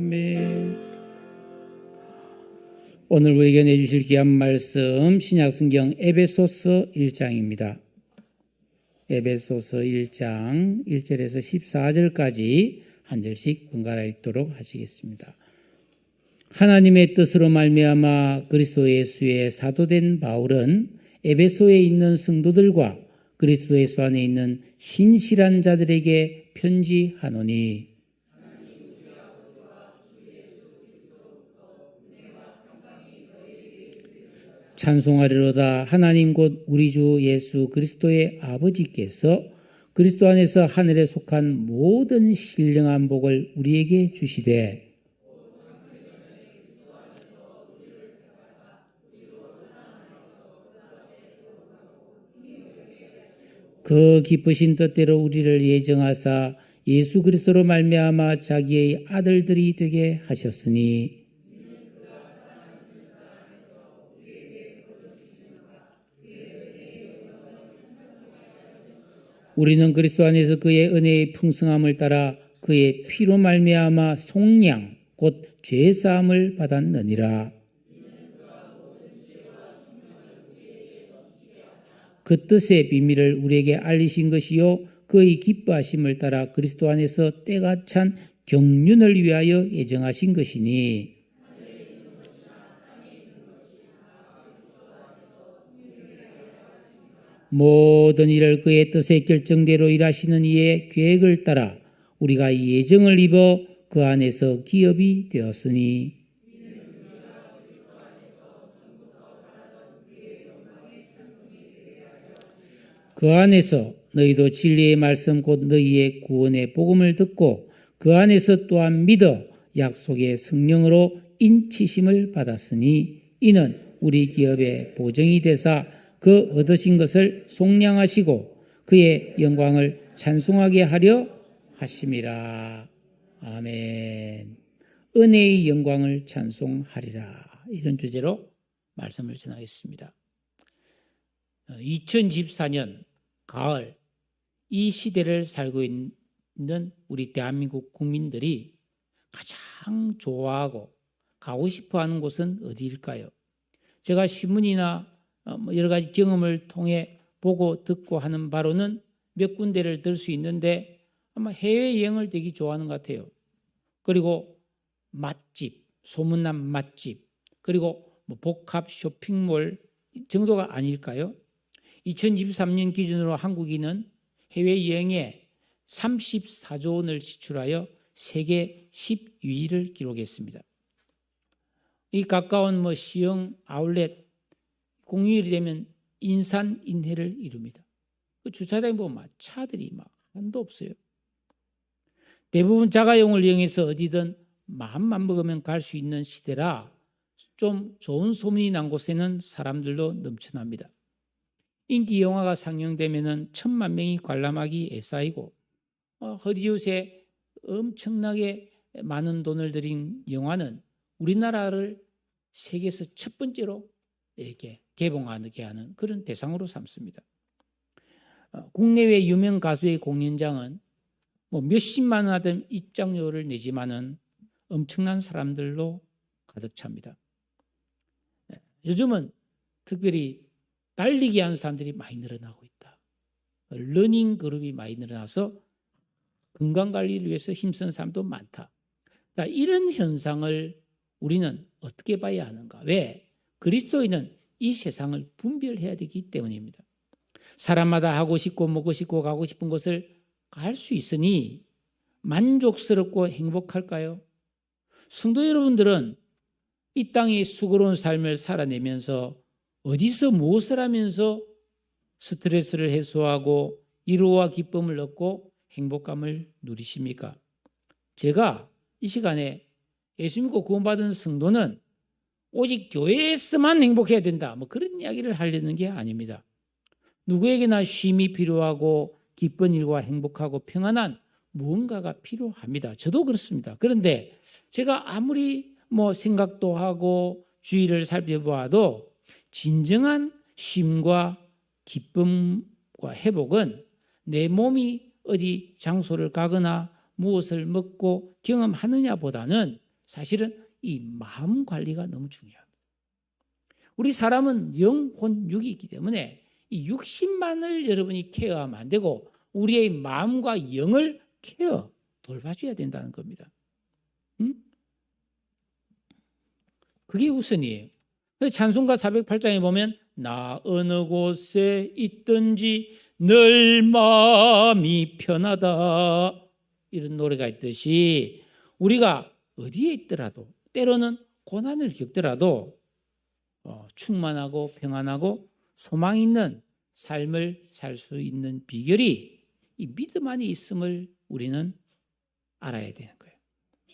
아멘. 오늘 우리에게 내주실 귀한 말씀 신약성경 에베소서 1장입니다. 에베소서 1장 1절에서 14절까지 한 절씩 번갈아 읽도록 하시겠습니다. 하나님의 뜻으로 말미암아 그리스도 예수의 사도된 바울은 에베소에 있는 성도들과 그리스도 예수 안에 있는 신실한 자들에게 편지하노니 찬송하리로다. 하나님 곧 우리 주 예수 그리스도의 아버지께서 그리스도 안에서 하늘에 속한 모든 신령한 복을 우리에게 주시되 그 기쁘신 뜻대로 우리를 예정하사 예수 그리스도로 말미암아 자기의 아들들이 되게 하셨으니 우리는 그리스도 안에서 그의 은혜의 풍성함을 따라 그의 피로 말미암아 속량 곧 죄사함을 받았느니라. 그 뜻의 비밀을 우리에게 알리신 것이요 그의 기뻐하심을 따라 그리스도 안에서 때가 찬 경륜을 위하여 예정하신 것이니 모든 일을 그의 뜻의 결정대로 일하시는 이의 계획을 따라 우리가 예정을 입어 그 안에서 기업이 되었으니 그 안에서 너희도 진리의 말씀 곧 너희의 구원의 복음을 듣고 그 안에서 또한 믿어 약속의 성령으로 인치심을 받았으니 이는 우리 기업의 보증이 되사 그 얻으신 것을 속량하시고 그의 영광을 찬송하게 하려 하심이라. 아멘. 은혜의 영광을 찬송하리라. 이런 주제로 말씀을 전하겠습니다. 2014년 가을 이 시대를 살고 있는 우리 대한민국 국민들이 가장 좋아하고 가고 싶어하는 곳은 어디일까요? 제가 신문이나 여러 가지 경험을 통해 보고 듣고 하는 바로는 몇 군데를 들 수 있는데 아마 해외여행을 되게 좋아하는 것 같아요. 그리고 맛집, 소문난 맛집, 그리고 복합 쇼핑몰 정도가 아닐까요? 2023년 기준으로 한국인은 해외여행에 34조 원을 지출하여 세계 10위를 기록했습니다. 이 가까운 시흥 아울렛 공휴일이 되면 인산인해를 이룹니다. 그 주차장에 보면 차들이 한도 없어요. 대부분 자가용을 이용해서 어디든 마음만 먹으면 갈 수 있는 시대라 좀 좋은 소문이 난 곳에는 사람들도 넘쳐납니다. 인기 영화가 상영되면 1,000만 명이 관람하기 애싸이고 헐리우드에 엄청나게 많은 돈을 들인 영화는 우리나라를 세계에서 첫 번째로 이렇게 개봉하게 하는 그런 대상으로 삼습니다. 국내외 유명 가수의 공연장은 몇십만 원 하던 입장료를 내지만은 엄청난 사람들로 가득 찹니다. 요즘은 특별히 달리기 하는 사람들이 많이 늘어나고 있다. 러닝 그룹이 많이 늘어나서 건강관리를 위해서 힘쓰는 사람도 많다. 이런 현상을 우리는 어떻게 봐야 하는가? 왜? 그리스도인은 이 세상을 분별해야 되기 때문입니다. 사람마다 하고 싶고 먹고 싶고 가고 싶은 것을 갈 수 있으니 만족스럽고 행복할까요? 성도 여러분들은 이 땅의 수고로운 삶을 살아내면서 어디서 무엇을 하면서 스트레스를 해소하고 위로와 기쁨을 얻고 행복감을 누리십니까? 제가 이 시간에 예수 믿고 구원받은 성도는 오직 교회에서만 행복해야 된다. 그런 이야기를 하려는 게 아닙니다. 누구에게나 쉼이 필요하고 기쁜 일과 행복하고 평안한 무언가가 필요합니다. 저도 그렇습니다. 그런데 제가 아무리 생각도 하고 주위를 살펴보아도 진정한 쉼과 기쁨과 회복은 내 몸이 어디 장소를 가거나 무엇을 먹고 경험하느냐보다는 사실은 이 마음 관리가 너무 중요합니다. 우리 사람은 영, 혼, 육이 있기 때문에 이 육신만을 여러분이 케어하면 안 되고 우리의 마음과 영을 돌봐줘야 된다는 겁니다. 그게 우선이에요. 찬송가 408장에 보면 나 어느 곳에 있든지 늘 마음이 편하다 이런 노래가 있듯이 우리가 어디에 있더라도 때로는 고난을 겪더라도 충만하고 평안하고 소망 있는 삶을 살 수 있는 비결이 이 믿음 안에 있음을 우리는 알아야 되는 거예요.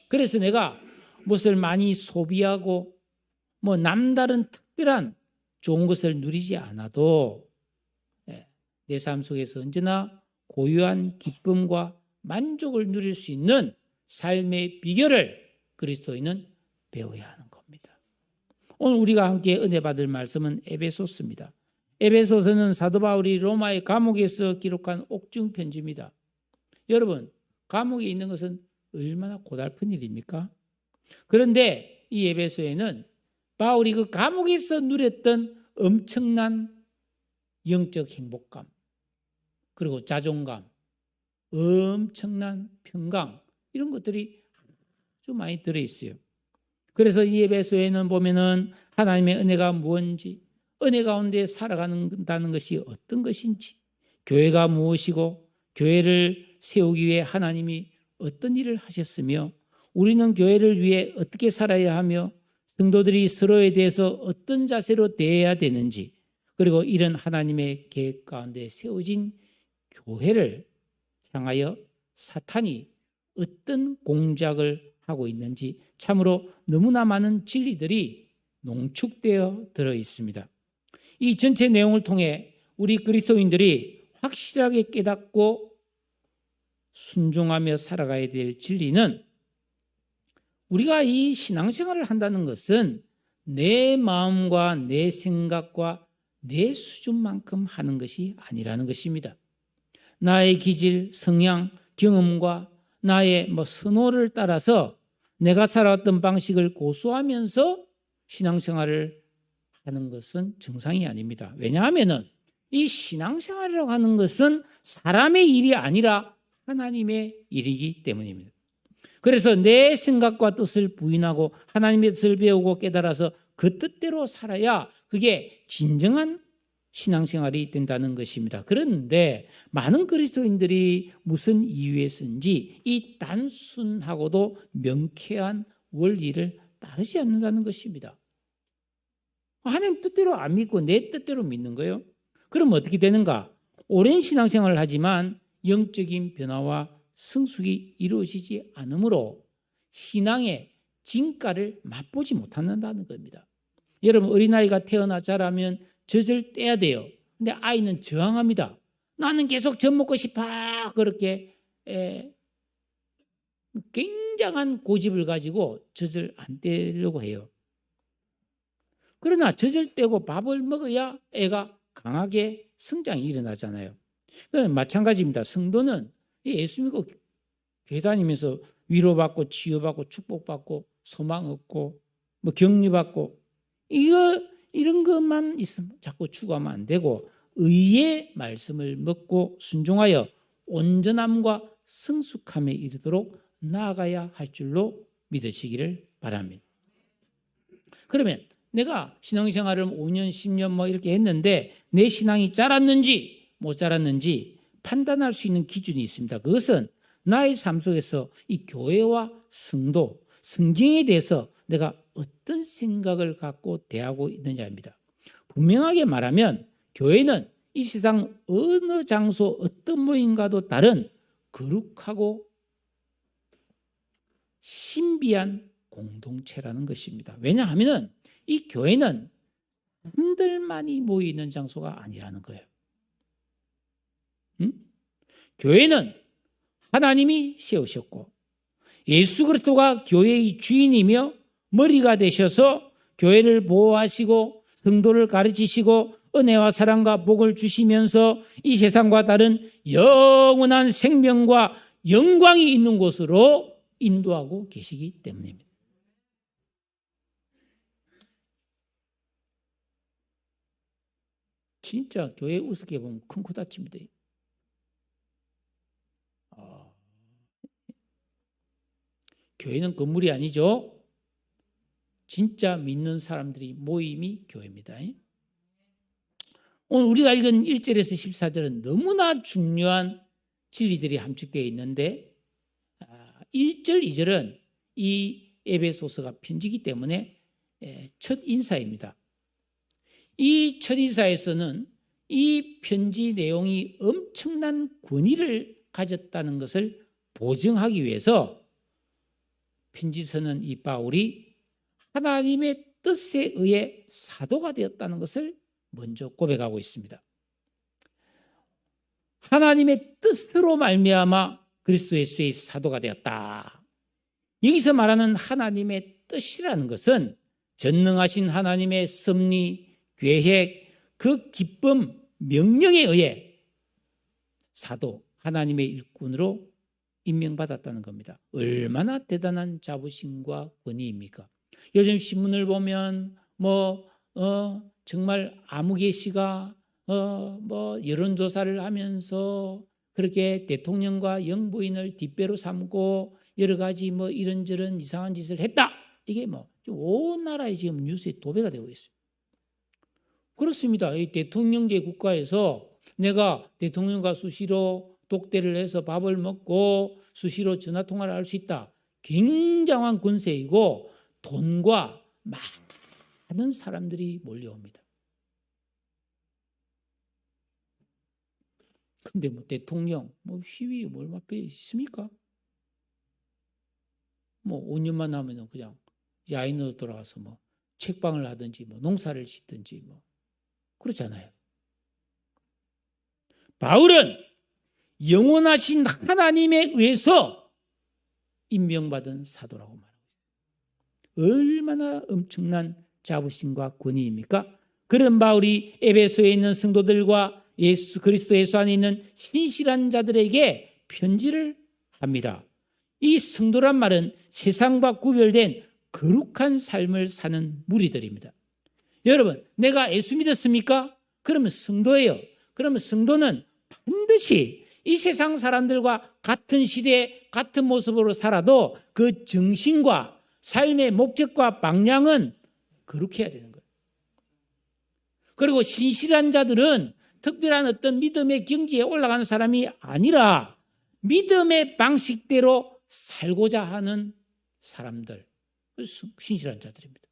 그래서 내가 무엇을 많이 소비하고 뭐 남다른 특별한 좋은 것을 누리지 않아도 내 삶 속에서 언제나 고유한 기쁨과 만족을 누릴 수 있는 삶의 비결을 그리스도인은 배워야 하는 겁니다. 오늘 우리가 함께 은혜 받을 말씀은 에베소서입니다. 에베소서는 사도 바울이 로마의 감옥에서 기록한 옥중 편지입니다. 여러분, 감옥에 있는 것은 얼마나 고달픈 일입니까? 그런데 이 에베소에는 바울이 그 감옥에서 누렸던 엄청난 영적 행복감, 그리고 자존감, 엄청난 평강 이런 것들이 아주 많이 들어있어요. 그래서 이 에베소에는 보면은 하나님의 은혜가 뭔지, 은혜 가운데 살아간다는 것이 어떤 것인지, 교회가 무엇이고 교회를 세우기 위해 하나님이 어떤 일을 하셨으며 우리는 교회를 위해 어떻게 살아야 하며 성도들이 서로에 대해서 어떤 자세로 대해야 되는지, 그리고 이런 하나님의 계획 가운데 세워진 교회를 향하여 사탄이 어떤 공작을 하고 있는지 참으로 너무나 많은 진리들이 농축되어 들어 있습니다. 이 전체 내용을 통해 우리 그리스도인들이 확실하게 깨닫고 순종하며 살아가야 될 진리는 우리가 이 신앙생활을 한다는 것은 내 마음과 내 생각과 내 수준만큼 하는 것이 아니라는 것입니다. 나의 기질, 성향, 경험과 나의 선호를 따라서 내가 살아왔던 방식을 고수하면서 신앙생활을 하는 것은 정상이 아닙니다. 왜냐하면 이 신앙생활이라고 하는 것은 사람의 일이 아니라 하나님의 일이기 때문입니다. 그래서 내 생각과 뜻을 부인하고 하나님의 뜻을 배우고 깨달아서 그 뜻대로 살아야 그게 진정한 신앙생활이 된다는 것입니다. 그런데 많은 그리스도인들이 무슨 이유에서인지 이 단순하고도 명쾌한 원리를 따르지 않는다는 것입니다. 하나님 뜻대로 안 믿고 내 뜻대로 믿는 거예요. 그럼 어떻게 되는가? 오랜 신앙생활을 하지만 영적인 변화와 성숙이 이루어지지 않으므로 신앙의 진가를 맛보지 못한다는 겁니다. 여러분, 어린아이가 태어나 자라면 젖을 떼야 돼요. 근데 아이는 저항합니다. 나는 계속 젖 먹고 싶어. 그렇게 굉장한 고집을 가지고 젖을 안 떼려고 해요. 그러나 젖을 떼고 밥을 먹어야 애가 강하게 성장이 일어나잖아요. 마찬가지입니다. 성도는 예수 믿고 교회 다니면서 위로받고 치유받고 축복받고 소망 얻고 격려받고 이런 것만 있으면 자꾸 추구하면 안 되고 의의 말씀을 먹고 순종하여 온전함과 성숙함에 이르도록 나아가야 할 줄로 믿으시기를 바랍니다. 그러면 내가 신앙생활을 5년, 10년 이렇게 했는데 내 신앙이 자랐는지 못 자랐는지 판단할 수 있는 기준이 있습니다. 그것은 나의 삶 속에서 이 교회와 성도, 성경에 대해서 내가 어떤 생각을 갖고 대하고 있느냐입니다. 분명하게 말하면 교회는 이 세상 어느 장소 어떤 모임과도 다른 거룩하고 신비한 공동체라는 것입니다. 왜냐하면 이 교회는 사람들만이 모이는 장소가 아니라는 거예요. 교회는 하나님이 세우셨고 예수 그리스도가 교회의 주인이며 머리가 되셔서 교회를 보호하시고 성도를 가르치시고 은혜와 사랑과 복을 주시면서 이 세상과 다른 영원한 생명과 영광이 있는 곳으로 인도하고 계시기 때문입니다. 진짜 교회 우습게 보면 큰 코 다칩니다. 교회는 건물이 아니죠. 진짜 믿는 사람들이 모임이 교회입니다. 오늘 우리가 읽은 1절에서 14절은 너무나 중요한 진리들이 함축되어 있는데 1절, 2절은 이 에베소서가 편지이기 때문에 첫 인사입니다. 이 첫 인사에서는 이 편지 내용이 엄청난 권위를 가졌다는 것을 보증하기 위해서 편지서는 이 바울이 하나님의 뜻에 의해 사도가 되었다는 것을 먼저 고백하고 있습니다. 하나님의 뜻으로 말미암아 그리스도 예수의 사도가 되었다. 여기서 말하는 하나님의 뜻이라는 것은 전능하신 하나님의 섭리, 계획, 그 기쁨, 명령에 의해 사도, 하나님의 일꾼으로 임명받았다는 겁니다. 얼마나 대단한 자부심과 권위입니까? 요즘 신문을 보면 정말 아무개 씨가 여론조사를 하면서 그렇게 대통령과 영부인을 뒷배로 삼고 여러 가지 이런저런 이상한 짓을 했다. 이게 온 나라에 지금 뉴스에 도배가 되고 있어요. 그렇습니다. 이 대통령제 국가에서 내가 대통령과 수시로 독대를 해서 밥을 먹고 수시로 전화통화를 할 수 있다. 굉장한 권세이고 돈과 많은 사람들이 몰려옵니다. 근데 대통령, 희위 얼마 배 있습니까? 5년만 하면 그냥 야인으로 돌아가서 책방을 하든지 농사를 짓든지 그렇잖아요. 바울은 영원하신 하나님에 의해서 임명받은 사도라고 말합니다. 얼마나 엄청난 자부심과 권위입니까? 그런 바울이 에베소에 있는 성도들과 예수 그리스도 예수 안에 있는 신실한 자들에게 편지를 합니다. 이 성도란 말은 세상과 구별된 거룩한 삶을 사는 무리들입니다. 여러분, 내가 예수 믿었습니까? 그러면 성도예요. 그러면 성도는 반드시 이 세상 사람들과 같은 시대에 같은 모습으로 살아도 그 정신과 삶의 목적과 방향은 거룩해야 되는 거예요. 그리고 신실한 자들은 특별한 어떤 믿음의 경지에 올라가는 사람이 아니라 믿음의 방식대로 살고자 하는 사람들, 신실한 자들입니다.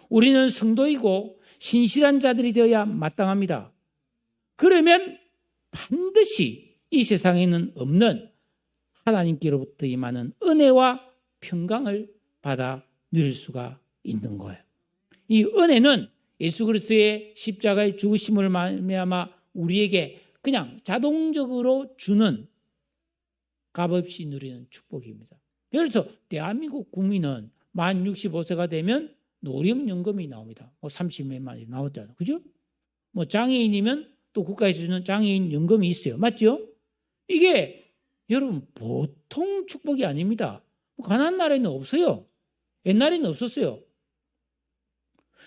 우리는 성도이고 신실한 자들이 되어야 마땅합니다. 그러면 반드시 이 세상에는 없는 하나님께로부터 임하는 은혜와 평강을 받아 누릴 수가 있는 거예요. 이 은혜는 예수 그리스도의 십자가의 죽으심을 말미암아 우리에게 그냥 자동적으로 주는 값없이 누리는 축복입니다. 그래서 대한민국 국민은 만 65세가 되면 노령연금이 나옵니다. 30몇만 원이 나왔잖아요. 그죠? 장애인이면 또 국가에서 주는 장애인 연금이 있어요. 맞죠? 이게 여러분 보통 축복이 아닙니다. 가난한 나라에는 없어요. 옛날에는 없었어요.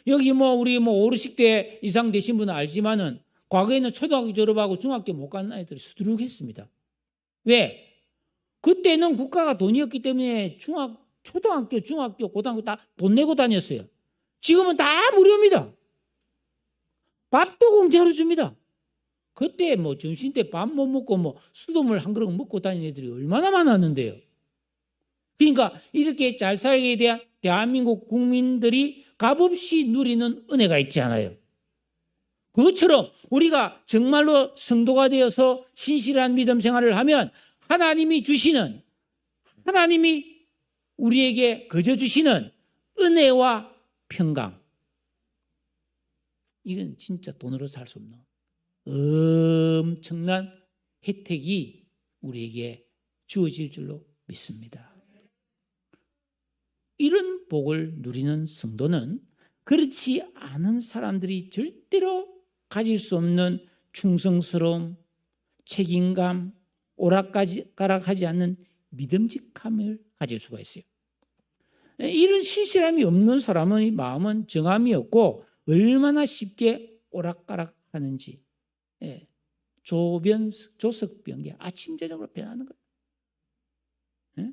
여기 우리 5, 60대 이상 되신 분은 알지만은 과거에는 초등학교 졸업하고 중학교 못 간 아이들이 수두룩했습니다. 왜? 그때는 국가가 돈이었기 때문에 초등학교, 중학교, 고등학교 다 돈 내고 다녔어요. 지금은 다 무료입니다. 밥도 공짜로 줍니다. 그때 점심 때 밥 못 먹고 수돗물 한 그릇 먹고 다니는 애들이 얼마나 많았는데요. 그러니까 이렇게 잘 살게 대한 대한민국 국민들이 값없이 누리는 은혜가 있지 않아요. 그것처럼 우리가 정말로 성도가 되어서 신실한 믿음 생활을 하면 하나님이 주시는, 하나님이 우리에게 거저 주시는 은혜와 평강, 이건 진짜 돈으로 살 수 없는 엄청난 혜택이 우리에게 주어질 줄로 믿습니다. 이런 복을 누리는 성도는 그렇지 않은 사람들이 절대로 가질 수 없는 충성스러움, 책임감, 오락가락하지 않는 믿음직함을 가질 수가 있어요. 이런 신실함이 없는 사람의 마음은 정함이 없고 얼마나 쉽게 오락가락 하는지, 조석병이 아침 저녁으로 변하는 거예요.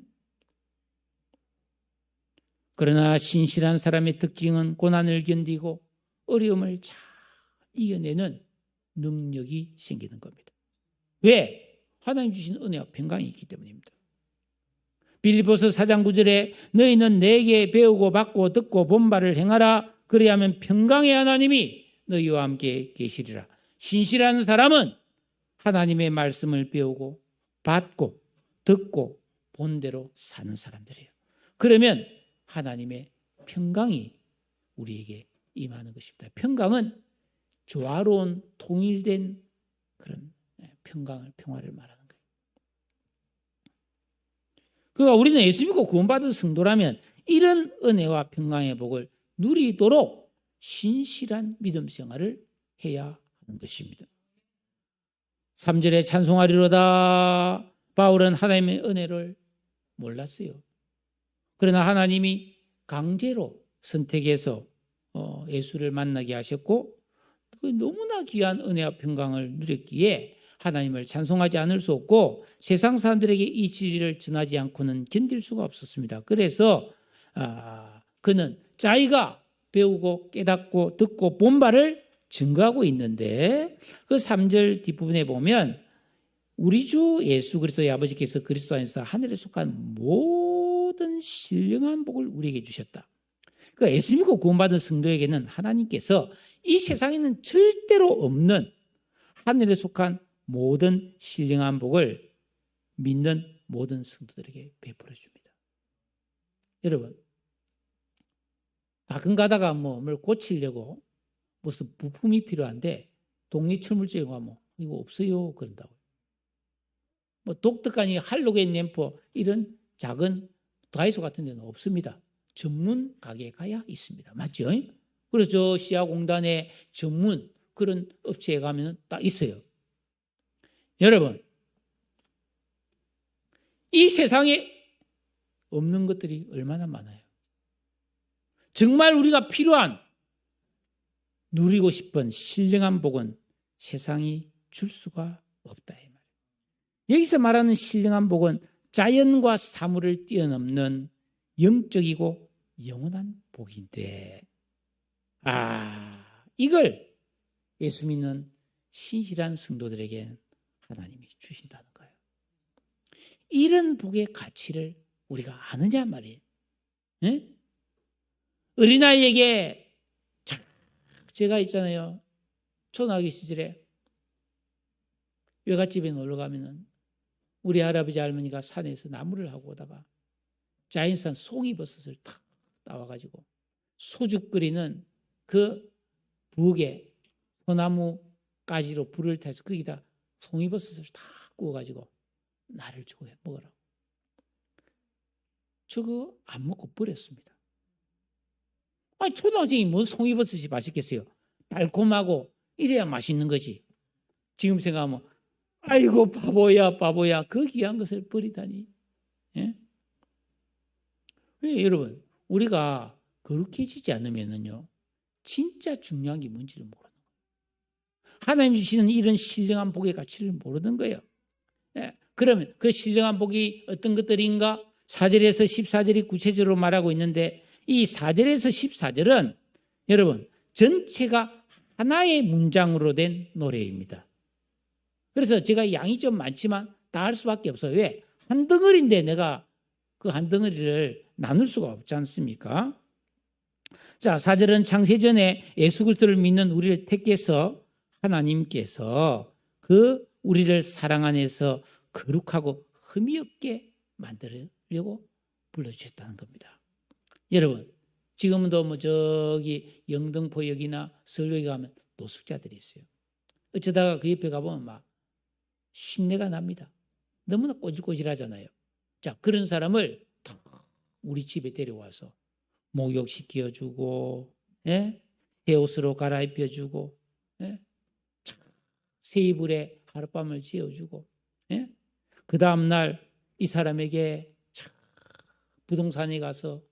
그러나 신실한 사람의 특징은 고난을 견디고 어려움을 잘 이겨내는 능력이 생기는 겁니다. 왜? 하나님 주신 은혜와 평강이 있기 때문입니다. 빌립보서 4장 9절에 너희는 내게 배우고 받고 듣고 본 바를 행하라. 그리하면 평강의 하나님이 너희와 함께 계시리라. 신실한 사람은 하나님의 말씀을 배우고 받고 듣고 본 대로 사는 사람들이에요. 그러면 하나님의 평강이 우리에게 임하는 것입니다. 평강은 조화로운 통일된 그런 평화를 말하는 거예요. 그러니까 우리는 예수 믿고 구원받은 성도라면 이런 은혜와 평강의 복을 누리도록 신실한 믿음 생활을 해야 하는 것입니다. 3절에 찬송하리로다. 바울은 하나님의 은혜를 몰랐어요. 그러나 하나님이 강제로 선택해서 예수를 만나게 하셨고 너무나 귀한 은혜와 평강을 누렸기에 하나님을 찬송하지 않을 수 없고 세상 사람들에게 이 진리를 전하지 않고는 견딜 수가 없었습니다. 그래서 그는 자기가 배우고 깨닫고 듣고 본 바를 증거하고 있는데 그 3절 뒷부분에 보면 우리 주 예수 그리스도의 아버지께서 그리스도 안에서 하늘에 속한 모든 신령한 복을 우리에게 주셨다. 그러니까 예수 믿고 구원받은 성도에게는 하나님께서 이 세상에는 절대로 없는 하늘에 속한 모든 신령한 복을 믿는 모든 성도들에게 베풀어 줍니다. 여러분, 가끔 가다가 뭘 고치려고 무슨 부품이 필요한데 동리철물점에 가면 이거 없어요 그런다고요. 독특한 이 할로겐 램프 이런 작은 다이소 같은 데는 없습니다. 전문 가게에 가야 있습니다. 맞죠? 그래서 저 시아공단의 전문 그런 업체에 가면 딱 있어요. 여러분, 이 세상에 없는 것들이 얼마나 많아요. 정말 우리가 필요한 누리고 싶은 신령한 복은 세상이 줄 수가 없다. 이 말이에요. 여기서 말하는 신령한 복은 자연과 사물을 뛰어넘는 영적이고 영원한 복인데 이걸 예수 믿는 신실한 성도들에게 하나님이 주신다는 거예요. 이런 복의 가치를 우리가 아느냐 말이에요. 네? 어린아이에게 제가 있잖아요. 초등학교 시절에 외갓집에 놀러 가면은 우리 할아버지 할머니가 산에서 나무를 하고 오다가 자연산 송이버섯을 탁 따와가지고 소죽 끓이는 그 부엌에 소나무 가지로 불을 타서 거기다 송이버섯을 탁 구워가지고 나를 주고 먹으라고. 저거 안 먹고 버렸습니다. 초등학생이 뭐 송이버섯이 맛있겠어요? 달콤하고 이래야 맛있는 거지. 지금 생각하면 아이고 바보야 그 귀한 것을 버리다니. 예? 왜 여러분 우리가 거룩해지지 않으면요 진짜 중요한 게 뭔지를 모르는 거예요. 하나님 주시는 이런 신령한 복의 가치를 모르는 거예요. 예? 그러면 그 신령한 복이 어떤 것들인가? 4절에서 14절이 구체적으로 말하고 있는데 이 4절에서 14절은 여러분 전체가 하나의 문장으로 된 노래입니다. 그래서 제가 양이 좀 많지만 다 할 수밖에 없어요. 왜? 한 덩어리인데 내가 그 한 덩어리를 나눌 수가 없지 않습니까? 자, 4절은 창세전에 예수 그리스도를 믿는 우리를 택해서 하나님께서 그 우리를 사랑 안에서 거룩하고 흠이 없게 만들려고 불러주셨다는 겁니다. 여러분, 지금도 저기 영등포역이나 서울역에 가면 노숙자들이 있어요. 어쩌다가 그 옆에 가보면 막 신내가 납니다. 너무나 꼬질꼬질하잖아요. 자, 그런 사람을 우리 집에 데려와서 목욕시켜주고, 새 옷으로 갈아입혀주고, 새 이불에 하룻밤을 재워주고, 그 다음날 이 사람에게 부동산에 가서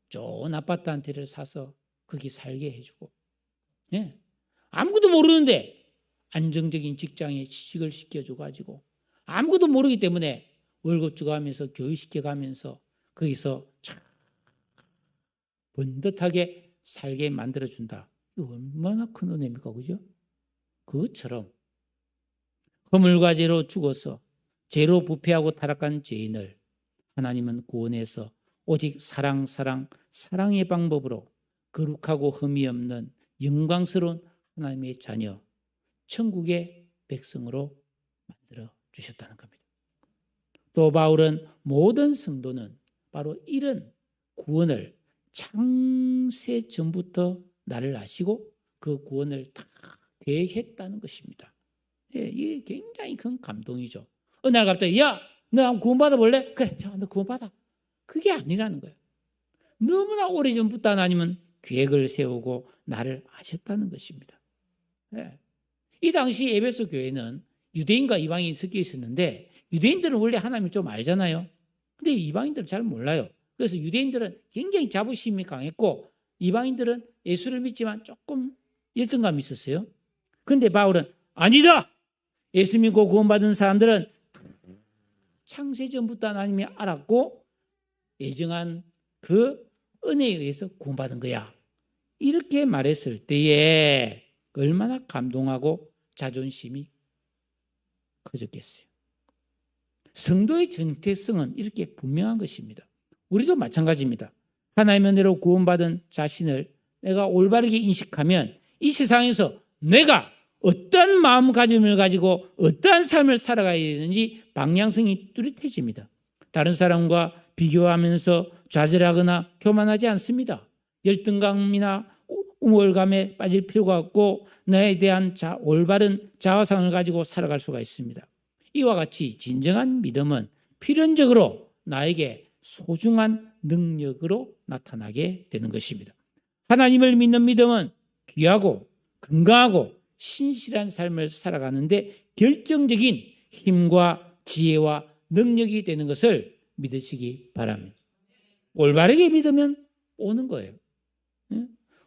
좋은 아파트 한 채를 사서 거기 살게 해주고, 아무것도 모르는데 안정적인 직장에 취직을 시켜줘가지고 아무것도 모르기 때문에 월급 주고하면서 교육시켜가면서 거기서 참 번듯하게 살게 만들어준다. 이거 얼마나 큰 은혜입니까? 그죠? 그것처럼 허물과 죄로 죽어서 죄로 부패하고 타락한 죄인을 하나님은 구원해서 오직 사랑의 방법으로 거룩하고 흠이 없는 영광스러운 하나님의 자녀, 천국의 백성으로 만들어 주셨다는 겁니다. 또 바울은 모든 성도는 바로 이런 구원을 창세 전부터 나를 아시고 그 구원을 다 계획했다는 것입니다. 예, 이게 굉장히 큰 감동이죠. 어느 날 갑자기 야, 너 한번 구원받아 볼래? 그래, 너 구원받아. 그게 아니라는 거예요. 너무나 오래전부터 하나님은 계획을 세우고 나를 아셨다는 것입니다. 예. 이 당시 에베소 교회는 유대인과 이방인이 섞여 있었는데 유대인들은 원래 하나님을 좀 알잖아요. 근데 이방인들은 잘 몰라요. 그래서 유대인들은 굉장히 자부심이 강했고 이방인들은 예수를 믿지만 조금 열등감이 있었어요. 그런데 바울은 아니다. 예수 믿고 구원받은 사람들은 창세전부터 하나님이 알았고 예정한 그 은혜에 의해서 구원받은 거야. 이렇게 말했을 때에 얼마나 감동하고 자존심이 커졌겠어요. 성도의 정체성은 이렇게 분명한 것입니다. 우리도 마찬가지입니다. 하나님의 은혜로 구원받은 자신을 내가 올바르게 인식하면 이 세상에서 내가 어떠한 마음가짐을 가지고 어떠한 삶을 살아가야 되는지 방향성이 뚜렷해집니다. 다른 사람과 비교하면서 좌절하거나 교만하지 않습니다. 열등감이나 우월감에 빠질 필요가 없고 나에 대한 올바른 자화상을 가지고 살아갈 수가 있습니다. 이와 같이 진정한 믿음은 필연적으로 나에게 소중한 능력으로 나타나게 되는 것입니다. 하나님을 믿는 믿음은 귀하고 건강하고 신실한 삶을 살아가는데 결정적인 힘과 지혜와 능력이 되는 것을 믿으시기 바랍니다. 올바르게 믿으면 오는 거예요.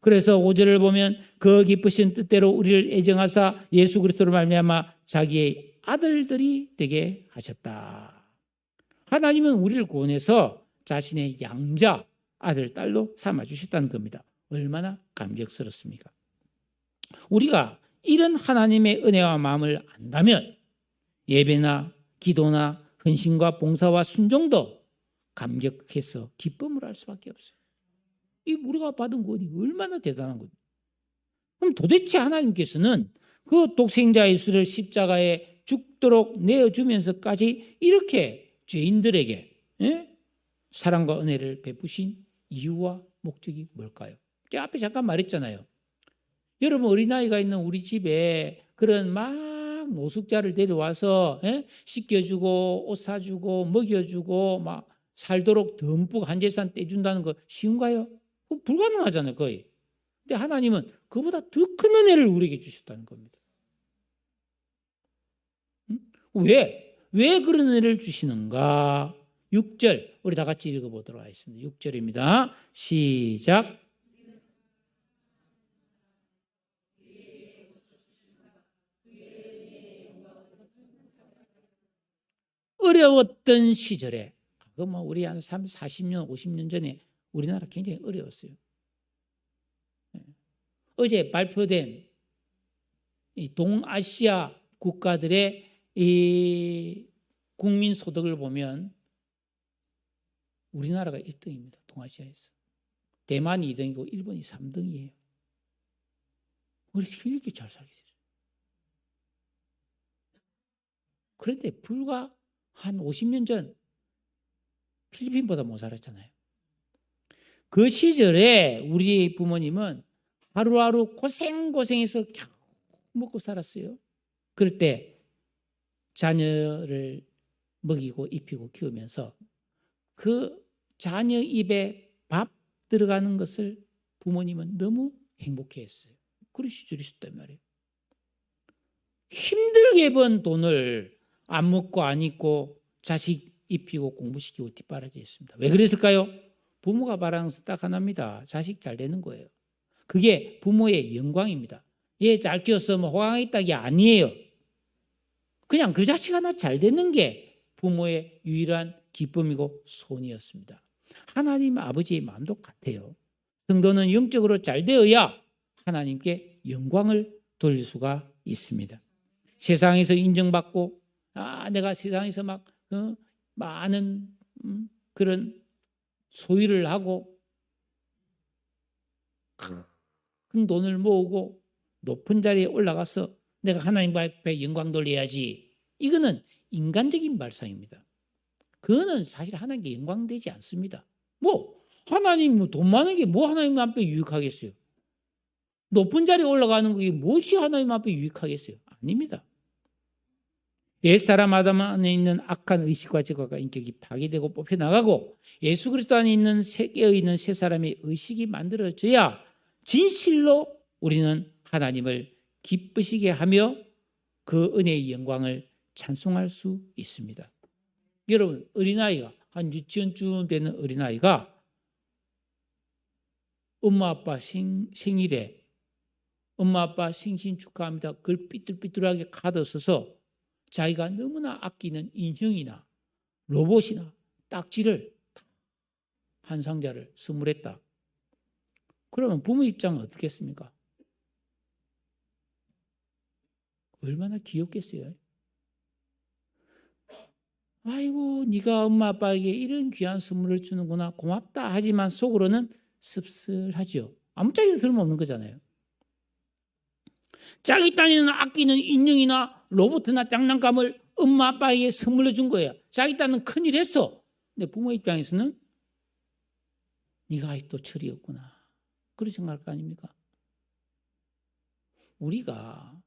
그래서 5절을 보면 그 기쁘신 뜻대로 우리를 애정하사 예수 그리스도로 말미암아 자기의 아들들이 되게 하셨다. 하나님은 우리를 구원해서 자신의 양자 아들 딸로 삼아 주셨다는 겁니다. 얼마나 감격스럽습니까? 우리가 이런 하나님의 은혜와 마음을 안다면 예배나 기도나 헌신과 봉사와 순종도 감격해서 기쁨을 할 수밖에 없어요. 이 우리가 받은 구원이 얼마나 대단한 거예요. 그럼 도대체 하나님께서는 그 독생자 예수를 십자가에 죽도록 내어주면서까지 이렇게 죄인들에게 사랑과 은혜를 베푸신 이유와 목적이 뭘까요? 제가 앞에 잠깐 말했잖아요. 여러분 어린아이가 있는 우리 집에 그런 막 노숙자를 데려와서 씻겨주고 옷 사주고 먹여주고 막 살도록 듬뿍 한 재산 떼준다는 거 쉬운가요? 불가능하잖아요, 거의. 근데 하나님은 그보다 더 큰 은혜를 우리에게 주셨다는 겁니다. 왜? 왜 그런 은혜를 주시는가? 6절 우리 다 같이 읽어보도록 하겠습니다. 6절입니다. 시작. 어려웠던 시절에 우리 한 40년, 50년 전에 우리나라 굉장히 어려웠어요. 어제 발표된 이 동아시아 국가들의 이 국민 소득을 보면 우리나라가 1등입니다. 동아시아에서. 대만이 2등이고 일본이 3등이에요. 우리 이렇게 잘 살게 됐어요. 그런데 불과 한 50년 전 필리핀보다 못 살았잖아요. 그 시절에 우리 부모님은 하루하루 고생해서 겨우 먹고 살았어요. 그럴 때 자녀를 먹이고 입히고 키우면서 그 자녀 입에 밥 들어가는 것을 부모님은 너무 행복해했어요. 그런 시절이 있었단 말이에요. 힘들게 번 돈을 안 먹고 안 입고 자식 입히고 공부시키고 뒷바라지했습니다. 왜 그랬을까요? 부모가 바라는 것은 딱 하나입니다. 자식 잘 되는 거예요. 그게 부모의 영광입니다. 얘 잘 키웠어 뭐 호강했다는 게 아니에요. 그냥 그 자체가 나 잘 되는 게 부모의 유일한 기쁨이고 소원이었습니다. 하나님 아버지의 마음도 같아요. 성도는 영적으로 잘 되어야 하나님께 영광을 돌릴 수가 있습니다. 세상에서 인정받고 내가 세상에서 막 많은 그런 소유를 하고 큰 돈을 모으고 높은 자리에 올라가서 내가 하나님 앞에 영광 돌려야지. 이거는 인간적인 발상입니다. 그거는 사실 하나님께 영광되지 않습니다. 하나님 돈 많은 게 뭐 하나님 앞에 유익하겠어요? 높은 자리에 올라가는 게 무엇이 하나님 앞에 유익하겠어요? 아닙니다. 옛사람 아담 안에 있는 악한 의식과 제각과 인격이 파괴되고 뽑혀나가고 예수 그리스도 안에 있는 세계에 있는 새 사람의 의식이 만들어져야 진실로 우리는 하나님을 기쁘시게 하며 그 은혜의 영광을 찬송할 수 있습니다. 여러분, 어린아이가 한 유치원쯤 되는 어린아이가 엄마 아빠 생일에 엄마 아빠 생신 축하합니다. 그걸 삐뚤삐뚤하게 카드 써서 자기가 너무나 아끼는 인형이나 로봇이나 딱지를 한 상자를 선물했다. 그러면 부모 입장은 어떻겠습니까? 얼마나 귀엽겠어요. 아이고 네가 엄마 아빠에게 이런 귀한 선물을 주는구나 고맙다 하지만 속으로는 씁쓸하죠. 아무짝에도 소용없는 거잖아요. 자기 딴에는 아끼는 인형이나 로봇이나 장난감을 엄마 아빠에게 선물로 준 거예요. 자기 딴은 큰일 했어. 근데 부모 입장에서는 네가 아직도 철이 없구나. 그렇게 생각할 거 아닙니까? 우리가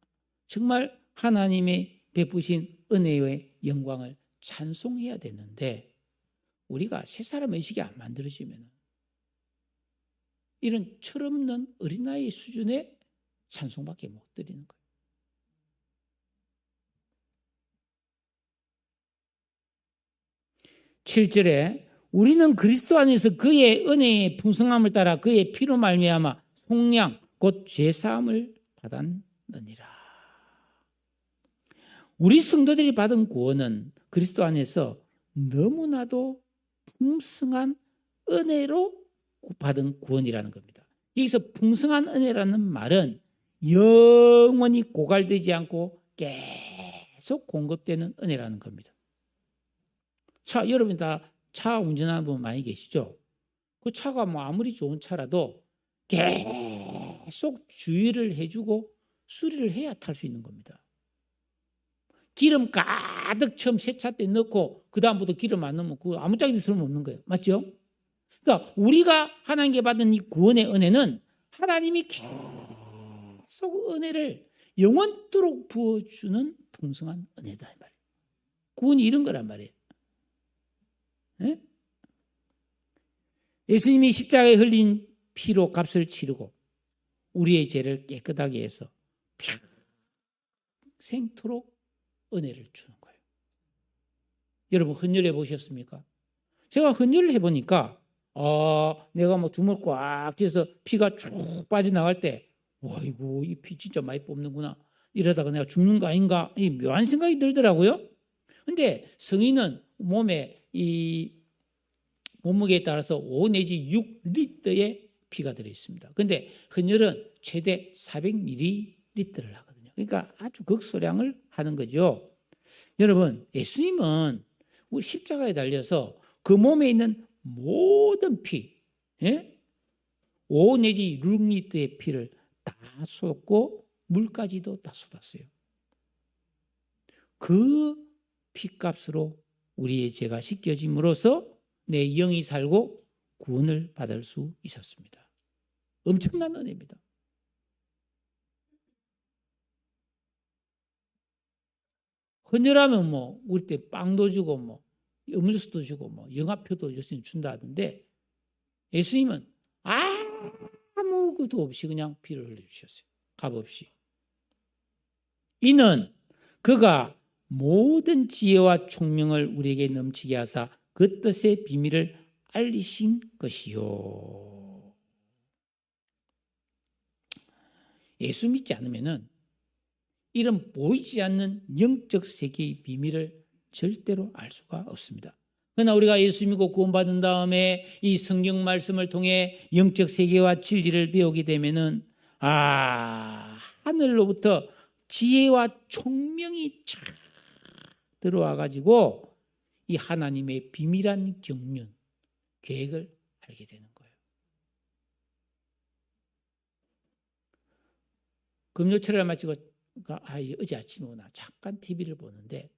정말 하나님의 베푸신 은혜의 영광을 찬송해야 되는데 우리가 새사람 의식이 안 만들어지면 이런 철없는 어린아이 수준의 찬송밖에 못 드리는 거예요. (7절에) 우리는 그리스도 안에서 그의 은혜의 풍성함을 따라 그의 피로 말미암아 속량 곧 죄사함을 받았느니라. 우리 성도들이 받은 구원은 그리스도 안에서 너무나도 풍성한 은혜로 받은 구원이라는 겁니다. 여기서 풍성한 은혜라는 말은 영원히 고갈되지 않고 계속 공급되는 은혜라는 겁니다. 차, 여러분 다 차 운전하는 분 많이 계시죠? 그 차가 아무리 좋은 차라도 계속 주의를 해주고 수리를 해야 탈 수 있는 겁니다. 기름 가득 처음 새 차 때 넣고 그 다음부터 기름 안 넣으면 그거 아무짝에도 쓸모없는 거예요. 맞죠? 그러니까 우리가 하나님께 받은 이 구원의 은혜는 하나님이 계속 은혜를 영원토록 부어주는 풍성한 은혜다 이 말이에요. 구원이 이런 거란 말이에요. 네? 예수님이 십자가에 흘린 피로 값을 치르고 우리의 죄를 깨끗하게 해서 평생토록 은혜를 주는 거예요. 여러분 헌혈해 보셨습니까? 제가 헌혈을 해보니까 내가 주먹 꽉 쥐어서 피가 쭉 빠져나갈 때 와이고 이 피 진짜 많이 뽑는구나 이러다가 내가 죽는 거 아닌가 이 묘한 생각이 들더라고요. 근데 성인은 몸에 이 몸무게에 따라서 5 내지 6리터의 피가 들어있습니다. 근데 헌혈은 최대 400ml를 하거든요. 그러니까 아주 극소량을 하는 거죠. 여러분 예수님은 우리 십자가에 달려서 그 몸에 있는 모든 피 5 내지 6리터의 피를 다 쏟고 물까지도 다 쏟았어요. 그 피값으로 우리의 죄가 씻겨짐으로써 내 영이 살고 구원을 받을 수 있었습니다. 엄청난 은혜입니다. 헌혈하면 우리 때 빵도 주고 음료수도 주고 영화표도 예수님 준다 하던데 예수님은 아무것도 없이 그냥 피를 흘려주셨어요. 값 없이. 이는 그가 모든 지혜와 총명을 우리에게 넘치게 하사 그 뜻의 비밀을 알리신 것이요. 예수 믿지 않으면은 이런 보이지 않는 영적 세계의 비밀을 절대로 알 수가 없습니다. 그러나 우리가 예수 믿고 구원받은 다음에 이 성경 말씀을 통해 영적 세계와 진리를 배우게 되면은 하늘로부터 지혜와 총명이 쫙 들어와 가지고 이 하나님의 비밀한 경륜, 계획을 알게 되는 거예요. 금요철을 마치고 어제 아침에 오나 잠깐 TV를 보는데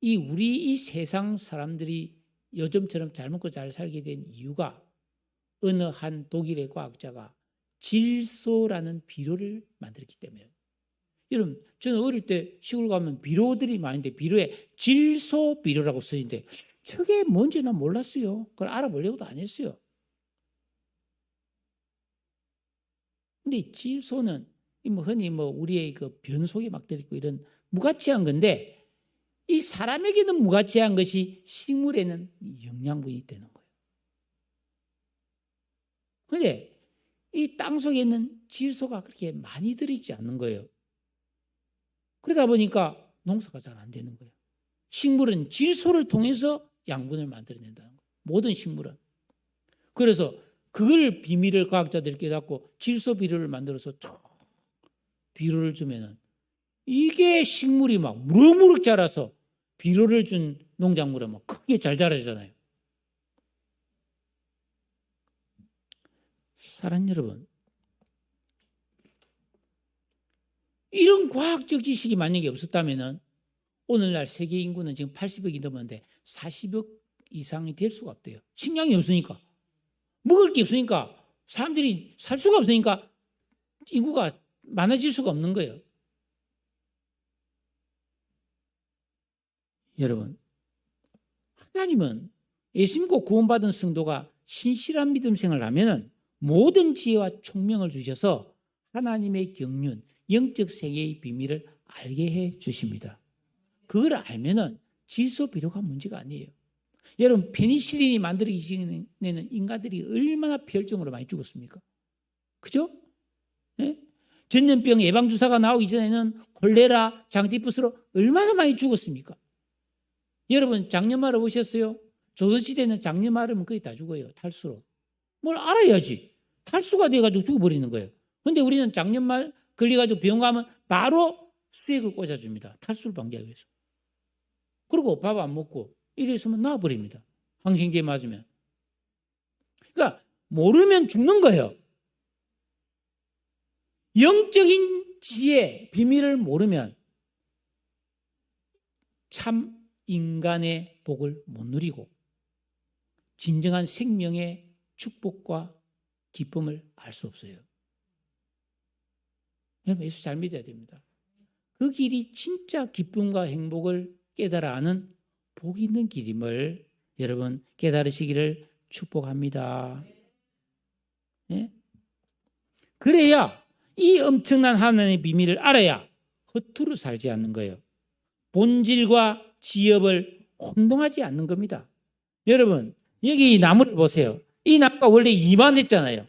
우리 이 세상 사람들이 요즘처럼 잘 먹고 잘 살게 된 이유가 어느 한 독일의 과학자가 질소라는 비료를 만들었기 때문에. 여러분, 저는 어릴 때 시골 가면 비료들이 많은데 비료에 질소 비료라고 써있는데 저게 뭔지 난 몰랐어요. 그걸 알아보려고도 안 했어요. 근데 질소는 흔히 우리의 그 변 속에 막 들어있고 이런 무가치한 건데 이 사람에게는 무가치한 것이 식물에는 영양분이 되는 거예요. 그런데 이 땅 속에는 질소가 그렇게 많이 들어있지 않는 거예요. 그러다 보니까 농사가 잘 안 되는 거예요. 식물은 질소를 통해서 양분을 만들어낸다는 거예요. 모든 식물은. 그래서 그걸 비밀을 과학자들이 깨닫고 질소 비료를 만들어서 비료를 주면은 이게 식물이 막 무럭무럭 자라서 비료를 준 농작물은 막 크게 잘 자라잖아요. 사랑하는 여러분, 이런 과학적 지식이 만약에 없었다면 오늘날 세계 인구는 지금 80억이 넘었는데 40억 이상이 될 수가 없대요. 식량이 없으니까. 먹을 게 없으니까 사람들이 살 수가 없으니까 인구가 많아질 수가 없는 거예요. 여러분, 하나님은 예수 믿고 구원받은 성도가 신실한 믿음 생활을 하면 모든 지혜와 총명을 주셔서 하나님의 경륜, 영적 세계의 비밀을 알게 해 주십니다. 그걸 알면은 질소 비료가 문제가 아니에요. 여러분, 페니실린이 만들어지기 전에는 인간들이 얼마나 폐혈증으로 많이 죽었습니까? 그죠? 네? 전염병 예방주사가 나오기 전에는 콜레라, 장티푸스로 얼마나 많이 죽었습니까? 여러분, 장염 알아보셨어요? 조선시대는 장염 알으면 거의 다 죽어요. 탈수로. 뭘 알아야지. 탈수가 돼가지고 죽어버리는 거예요. 그런데 우리는 장염 걸려가지고 병원 가면 바로 수액을 꽂아줍니다. 탈수를 방지하기 위해서. 그리고 밥 안 먹고 이래 있으면 나와버립니다. 항생제 맞으면. 그러니까 모르면 죽는 거예요. 영적인 지혜, 비밀을 모르면 참 인간의 복을 못 누리고 진정한 생명의 축복과 기쁨을 알 수 없어요. 여러분, 예수 잘 믿어야 됩니다. 그 길이 진짜 기쁨과 행복을 깨달아 아는 복 있는 길임을 여러분 깨달으시기를 축복합니다. 네? 그래야 이 엄청난 하나님의 비밀을 알아야 허투루 살지 않는 거예요. 본질과 지엽을 혼동하지 않는 겁니다. 여러분, 여기 이 나무를 보세요. 이 나무가 원래 이만했잖아요.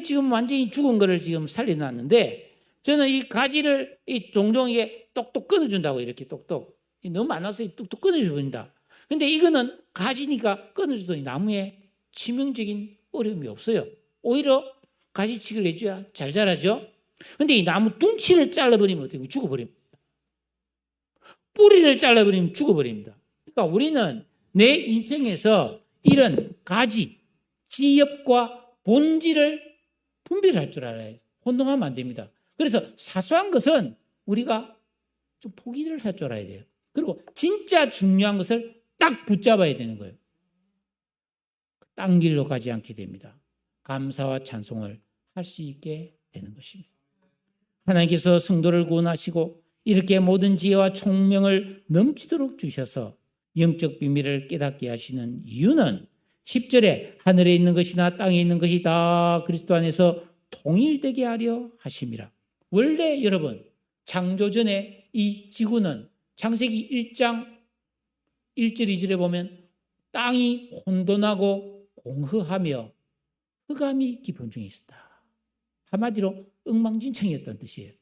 지금 완전히 죽은 거를 지금 살려놨는데 저는 이 가지를 종종 이게 똑똑 끊어준다고 이렇게 똑똑. 너무 많아서 뚝뚝 끊어줍니다. 근데 이거는 가지니까 끊어줘도 이 나무에 치명적인 어려움이 없어요. 오히려 가지치기를 해줘야 잘 자라죠. 근데 이 나무 둥치를 잘라버리면 어떻게 죽어버립니다. 뿌리를 잘라버리면 죽어버립니다. 그러니까 우리는 내 인생에서 이런 가지, 지엽과 본질을 분별할 줄 알아야 혼동하면 안 됩니다. 그래서 사소한 것은 우리가 좀 포기를 할 줄 알아야 돼요. 그리고 진짜 중요한 것을 딱 붙잡아야 되는 거예요. 딴 길로 가지 않게 됩니다. 감사와 찬송을 할 수 있게 되는 것입니다. 하나님께서 성도를 구원하시고 이렇게 모든 지혜와 총명을 넘치도록 주셔서 영적 비밀을 깨닫게 하시는 이유는 10절에 하늘에 있는 것이나 땅에 있는 것이 다 그리스도 안에서 통일되게 하려 하심이라. 원래 여러분 창조 전에 이 지구는 창세기 1장 1절 2절에 보면 땅이 혼돈하고 공허하며 흑암이 깊은 중에 있었다. 한마디로 엉망진창이었다는 뜻이에요.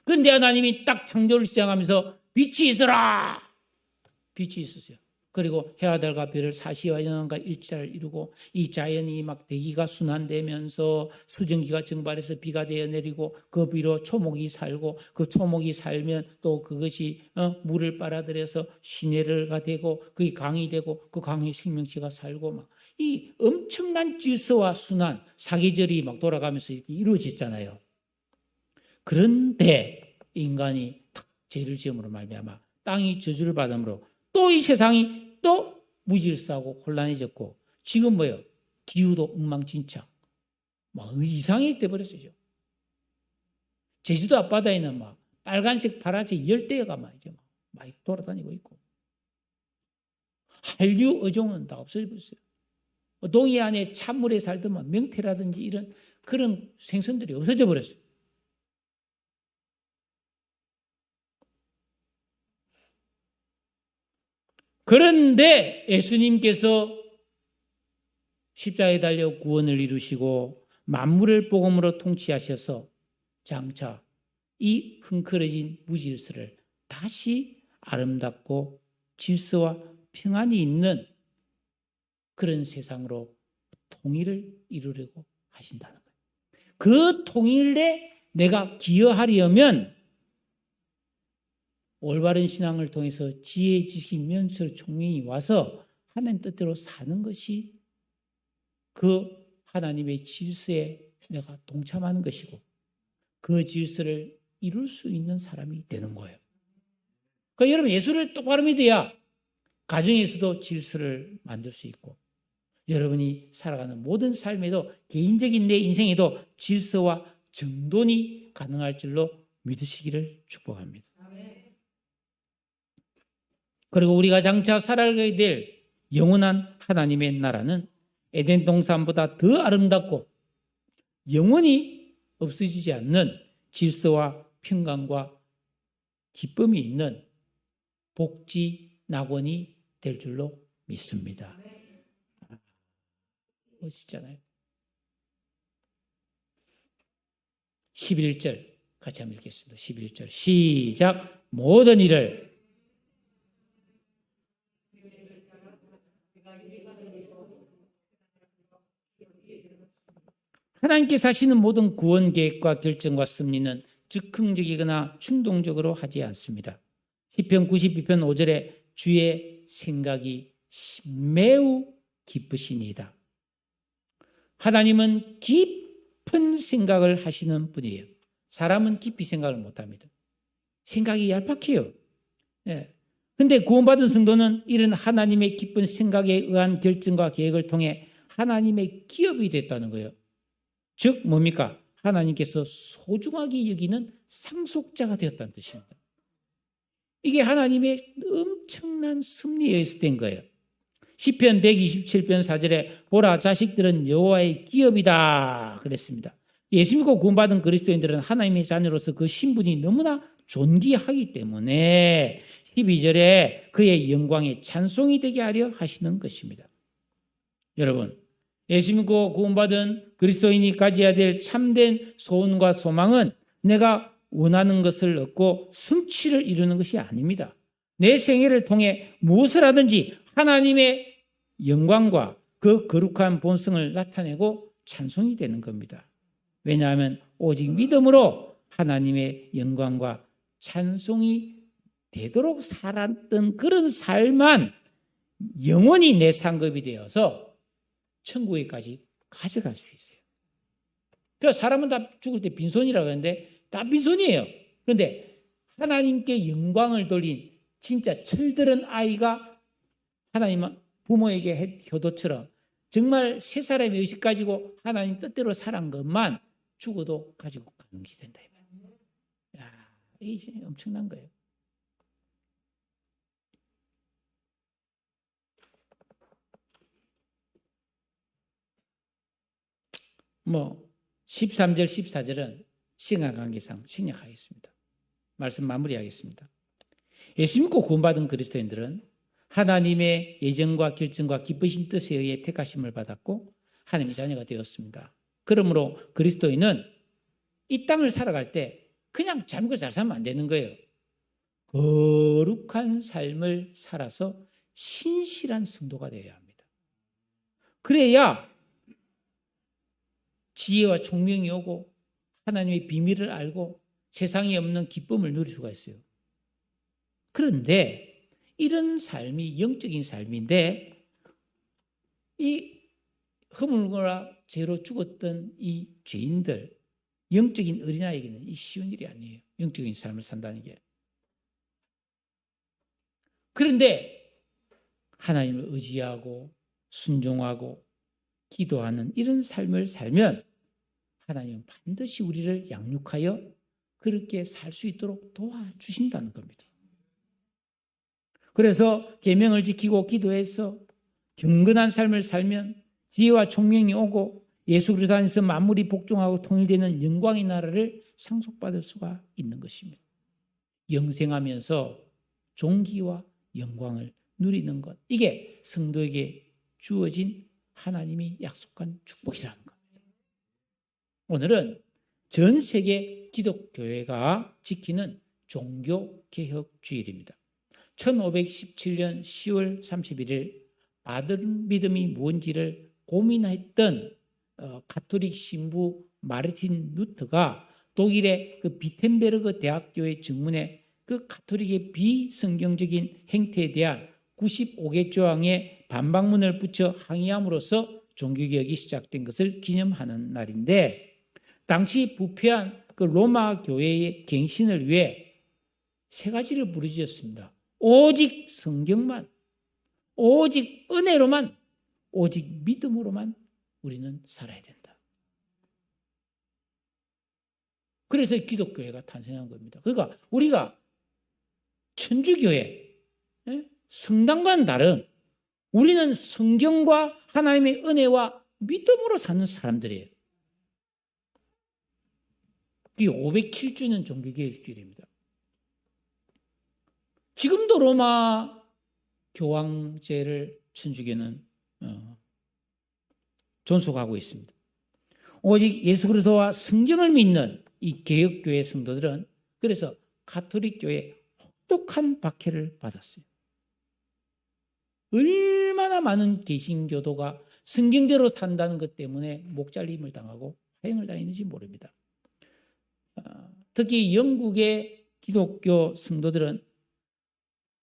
그런데 하나님이 딱 창조를 시작하면서 빛이 있어라. 빛이 있었어요. 그리고 해와 달과 별을 사시와 영원과 일자를 이루고 이 자연이 막 대기가 순환되면서 수증기가 증발해서 비가 되어 내리고 그 비로 초목이 살고 그 초목이 살면 또 그것이 물을 빨아들여서 시내가 되고 그게 강이 되고 그 강에 생명체가 살고 막 이 엄청난 질서와 순환 사계절이 막 돌아가면서 이렇게 이루어졌잖아요. 그런데 인간이 죄를 지음으로 말미암아 땅이 저주를 받음으로 또 이 세상이 또 무질서하고 혼란해졌고 지금 뭐예요? 기후도 엉망진창 막 이상하게 돼버렸어요. 제주도 앞바다에는 막 빨간색 파란색 열대야가 막 이제 막 돌아다니고 있고 한류 어종은 다 없어졌어요. 동해안에 찬물에 살던 명태라든지 이런 그런 생선들이 없어져 버렸어요. 그런데 예수님께서 십자가에 달려 구원을 이루시고 만물을 복음으로 통치하셔서 장차 이 흥크러진 무질서를 다시 아름답고 질서와 평안이 있는 그런 세상으로 통일을 이루려고 하신다는 거예요. 그 통일에 내가 기여하려면 올바른 신앙을 통해서 지혜, 지식, 면설, 총명이 와서 하나님 뜻대로 사는 것이 그 하나님의 질서에 내가 동참하는 것이고 그 질서를 이룰 수 있는 사람이 되는 거예요. 그러니까 여러분 예수를 똑바로 믿어야 가정에서도 질서를 만들 수 있고 여러분이 살아가는 모든 삶에도 개인적인 내 인생에도 질서와 정돈이 가능할 줄로 믿으시기를 축복합니다. 그리고 우리가 장차 살아가게 될 영원한 하나님의 나라는 에덴 동산보다 더 아름답고 영원히 없어지지 않는 질서와 평강과 기쁨이 있는 복지 낙원이 될 줄로 믿습니다. 멋있잖아요. 11절 같이 한번 읽겠습니다. 11절 시작. 모든 일을 하나님께서 하시는 모든 구원 계획과 결정과 섭리는 즉흥적이거나 충동적으로 하지 않습니다. 시편 92편 5절에 주의 생각이 매우 깊으시니이다. 하나님은 깊은 생각을 하시는 분이에요. 사람은 깊이 생각을 못합니다. 생각이 얄팍해요. 그런데 구원받은 성도는 이런 하나님의 깊은 생각에 의한 결정과 계획을 통해 하나님의 기업이 됐다는 거예요. 즉 뭡니까? 하나님께서 소중하게 여기는 상속자가 되었다는 뜻입니다. 이게 하나님의 엄청난 섭리에 의해서 된 거예요. 시편 127편 4절에 보라 자식들은 여호와의 기업이다 그랬습니다. 예수 믿고 구원받은 그리스도인들은 하나님의 자녀로서 그 신분이 너무나 존귀하기 때문에 12절에 그의 영광에 찬송이 되게 하려 하시는 것입니다. 여러분 예수 믿고 구원받은 그리스도인이 가져야 될 참된 소원과 소망은 내가 원하는 것을 얻고 성취를 이루는 것이 아닙니다. 내 생애를 통해 무엇을 하든지 하나님의 영광과 그 거룩한 본성을 나타내고 찬송이 되는 겁니다. 왜냐하면 오직 믿음으로 하나님의 영광과 찬송이 되도록 살았던 그런 삶만 영원히 내 상급이 되어서 천국에까지 가져갈 수 있어요. 그러니까 사람은 다 죽을 때 빈손이라고 하는데 다 빈손이에요. 그런데 하나님께 영광을 돌린 진짜 철들은 아이가 하나님 부모에게 효도처럼 정말 세 사람의 의식 가지고 하나님 뜻대로 살한 것만 죽어도 가지고 가는 것이 된다. 야, 이게 엄청난 거예요. 뭐 13절 14절은 시간 관계상 생략하겠습니다. 말씀 마무리하겠습니다. 예수 믿고 구원받은 그리스도인들은 하나님의 예정과 결정과 기쁘신 뜻에 의해 택하심을 받았고 하나님의 자녀가 되었습니다. 그러므로 그리스도인은 이 땅을 살아갈 때 그냥 잘 살면 안 되는 거예요. 거룩한 삶을 살아서 신실한 성도가 되어야 합니다. 그래야 지혜와 총명이 오고 하나님의 비밀을 알고 세상에 없는 기쁨을 누릴 수가 있어요. 그런데 이런 삶이 영적인 삶인데 이 허물과 죄로 죽었던 이 죄인들, 영적인 어린아이에게는 이 쉬운 일이 아니에요. 영적인 삶을 산다는 게. 그런데 하나님을 의지하고 순종하고 기도하는 이런 삶을 살면 하나님은 반드시 우리를 양육하여 그렇게 살 수 있도록 도와주신다는 겁니다. 그래서 계명을 지키고 기도해서 경건한 삶을 살면 지혜와 총명이 오고 예수 그리스도 안에서 만물이 복종하고 통일되는 영광의 나라를 상속받을 수가 있는 것입니다. 영생하면서 존귀와 영광을 누리는 것, 이게 성도에게 주어진 하나님이 약속한 축복이라는 겁니다. 오늘은 전 세계 기독교회가 지키는 종교개혁주일입니다. 1517년 10월 31일 바른 믿음이 뭔지를 고민했던 가톨릭 신부 마르틴 루터가 독일의 그 비텐베르그 대학교의 정문에 그 가톨릭의 비성경적인 행태에 대한 95개 조항의 반박문을 붙여 항의함으로써 종교개혁이 시작된 것을 기념하는 날인데, 당시 부패한 그 로마 교회의 갱신을 위해 세 가지를 부르짖었습니다. 오직 성경만, 오직 은혜로만, 오직 믿음으로만 우리는 살아야 된다. 그래서 기독교회가 탄생한 겁니다. 그러니까 우리가 천주교회, 성당과는 다른, 우리는 성경과 하나님의 은혜와 믿음으로 사는 사람들이에요. 그게 507주년 종교개혁주일입니다. 지금도 로마 교황제를 천주교는 존속하고 있습니다. 오직 예수 그리스도와 성경을 믿는 이 개혁교회 성도들은 그래서 가톨릭 교회의 혹독한 박해를 받았어요. 얼마나 많은 개신교도가 성경대로 산다는 것 때문에 목잘림을 당하고 파행을 당했는지 모릅니다. 특히 영국의 기독교 성도들은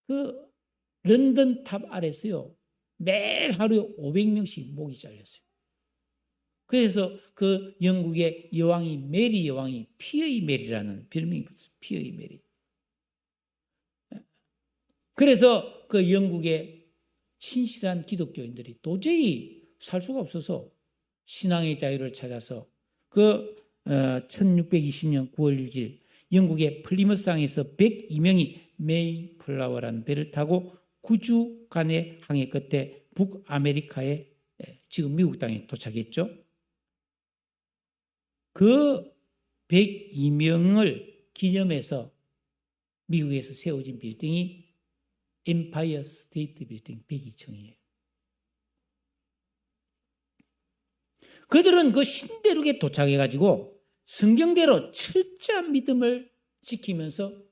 그 런던 탑 아래서요, 매일 하루에 500명씩 목이 잘렸어요. 그래서 그 영국의 여왕이 메리 여왕이 피의 메리라는 별명이 붙었어요. 피의 메리. 그래서 그 영국의 신실한 기독교인들이 도저히 살 수가 없어서 신앙의 자유를 찾아서 그 1620년 9월 6일 영국의 플리머스항에서 102명이 메이플라워라는 배를 타고 9주간의 항해 끝에 북아메리카에, 지금 미국 땅에 도착했죠. 그 102명을 기념해서 미국에서 세워진 빌딩이 엠파이어 스테이트 빌딩 102층이에요. 그들은 그 신대륙에 도착해가지고 성경대로 철저한 믿음을 지키면서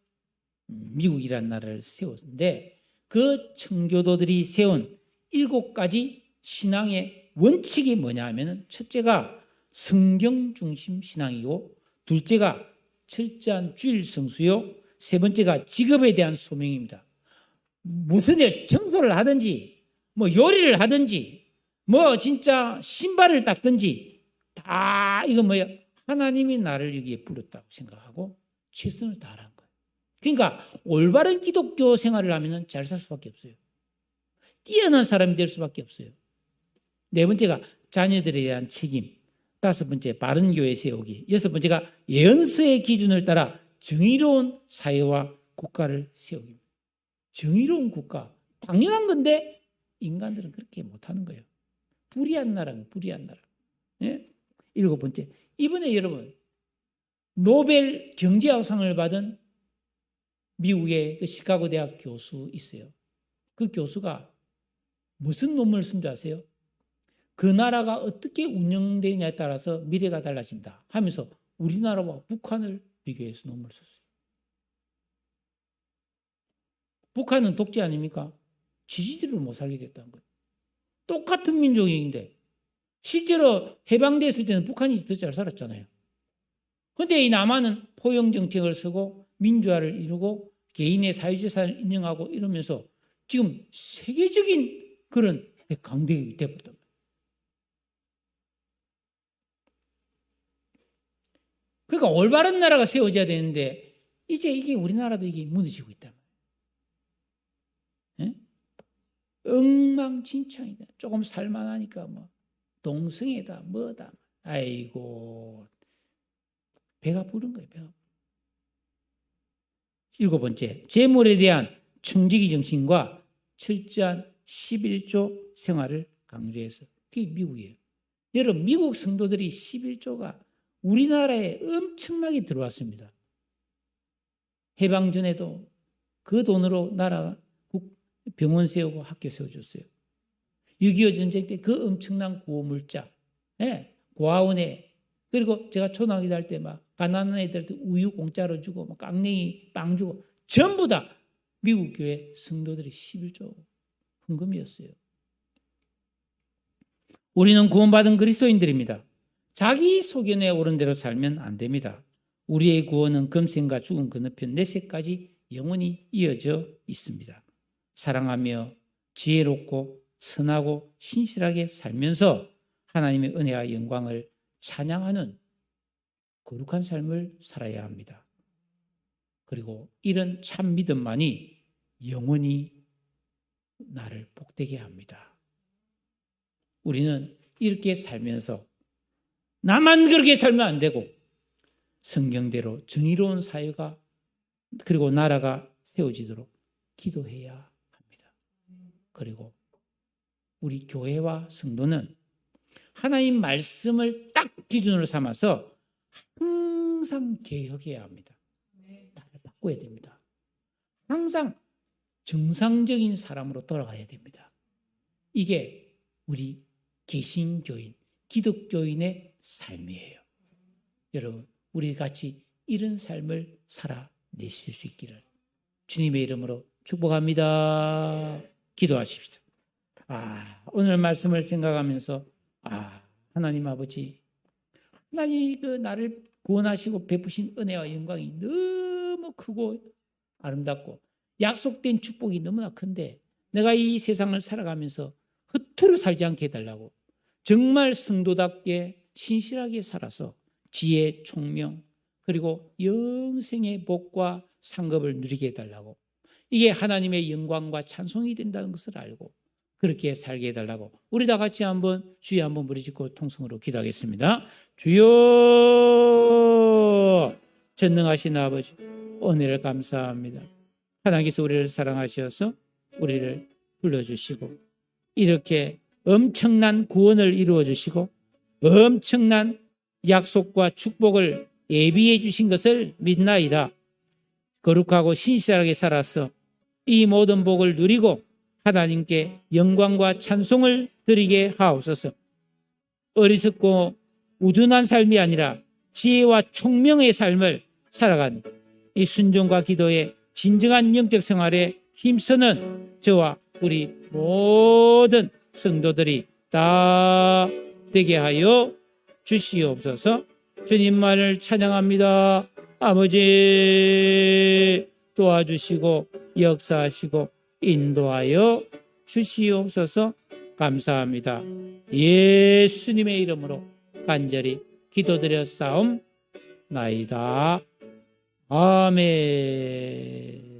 미국이라는 나라를 세웠는데, 그 청교도들이 세운 7가지 신앙의 원칙이 뭐냐 하면, 첫째가 성경 중심 신앙이고, 둘째가 철저한 주일 성수요, 세 번째가 직업에 대한 소명입니다. 무슨 일, 청소를 하든지 뭐 요리를 하든지 뭐 진짜 신발을 닦든지 다 이거 뭐야, 하나님이 나를 여기에 불렀다고 생각하고 최선을 다하는 거예요. 그러니까 올바른 기독교 생활을 하면 잘 살 수밖에 없어요. 뛰어난 사람이 될 수밖에 없어요. 네 번째가 자녀들에 대한 책임, 다섯 번째 바른 교회 세우기, 여섯 번째가 예언서의 기준을 따라 정의로운 사회와 국가를 세우기. 정의로운 국가, 당연한 건데 인간들은 그렇게 못하는 거예요. 불의한 나라는 불의한 나라. 예? 일곱 번째, 이번에 여러분 노벨 경제학상을 받은 미국의 그 시카고 대학 교수 있어요. 그 교수가 무슨 논문을 쓴 줄 아세요? 그 나라가 어떻게 운영되느냐에 따라서 미래가 달라진다 하면서 우리나라와 북한을 비교해서 논문을 썼어요. 북한은 독재 아닙니까? 지지들을 못 살게 됐다는 거예요. 똑같은 민족인데 실제로 해방됐을 때는 북한이 더 잘 살았잖아요. 그런데 이 남한은 포용 정책을 쓰고 민주화를 이루고 개인의 사유재산을 인정하고 이러면서 지금 세계적인 그런 강대국이 되었단 말이에요. 그러니까 올바른 나라가 세워져야 되는데 이제 이게 우리나라도 이게 무너지고 있단 말이에요. 엉망진창이다. 조금 살만하니까 뭐 동성애다 뭐다. 아이고 배가 부른 거예요. 배가. 7번째, 재물에 대한 충직의 정신과 철저한 11조 생활을 강조해서 그게 미국이에요. 여러분 미국 성도들이 11조가 우리나라에 엄청나게 들어왔습니다. 해방 전에도 그 돈으로 나라 병원 세우고 학교 세워줬어요. 6.25 전쟁 때 그 엄청난 구호물자, 고아원에 그리고 제가 초등학교 다닐 때 막 가난한 애들한테 우유 공짜로 주고 막 깡냉이 빵 주고 전부 다 미국 교회 성도들이 11조 헌금이었어요. 우리는 구원받은 그리스도인들입니다. 자기 소견에 옳은 대로 살면 안 됩니다. 우리의 구원은 금생과 죽은 건너편 내세까지 영원히 이어져 있습니다. 사랑하며 지혜롭고 선하고 신실하게 살면서 하나님의 은혜와 영광을 찬양하는 거룩한 삶을 살아야 합니다. 그리고 이런 참 믿음만이 영원히 나를 복되게 합니다. 우리는 이렇게 살면서 나만 그렇게 살면 안 되고 성경대로 정의로운 사회가 그리고 나라가 세워지도록 기도해야 합니다. 그리고 우리 교회와 성도는 하나님 말씀을 딱 기준으로 삼아서 항상 개혁해야 합니다. 나를 바꿔야 됩니다. 항상 정상적인 사람으로 돌아가야 됩니다. 이게 우리 개신교인, 기독교인의 삶이에요. 여러분, 우리 같이 이런 삶을 살아내실 수 있기를 주님의 이름으로 축복합니다. 기도하십시다. 오늘 말씀을 생각하면서 하나님 아버지, 하나님이 그 나를 구원하시고 베푸신 은혜와 영광이 너무 크고 아름답고 약속된 축복이 너무나 큰데 내가 이 세상을 살아가면서 허투루 살지 않게 해달라고 정말 성도답게 신실하게 살아서 지혜, 총명 그리고 영생의 복과 상급을 누리게 해달라고 이게 하나님의 영광과 찬송이 된다는 것을 알고 그렇게 살게 해달라고 우리 다 같이 한번 주여 한번 부르짖고 통성으로 기도하겠습니다. 주여 전능하신 아버지 은혜를 감사합니다. 하나님께서 우리를 사랑하셔서 우리를 불러주시고 이렇게 엄청난 구원을 이루어 주시고 엄청난 약속과 축복을 예비해 주신 것을 믿나이다. 거룩하고 신실하게 살아서 이 모든 복을 누리고 하나님께 영광과 찬송을 드리게 하옵소서. 어리석고 우둔한 삶이 아니라 지혜와 총명의 삶을 살아가는 이 순종과 기도의 진정한 영적 생활에 힘쓰는 저와 우리 모든 성도들이 다 되게 하여 주시옵소서. 주님만을 찬양합니다. 아버지 도와주시고 역사하시고 인도하여 주시옵소서. 감사합니다. 예수님의 이름으로 간절히 기도드렸사옵나이다. 아멘.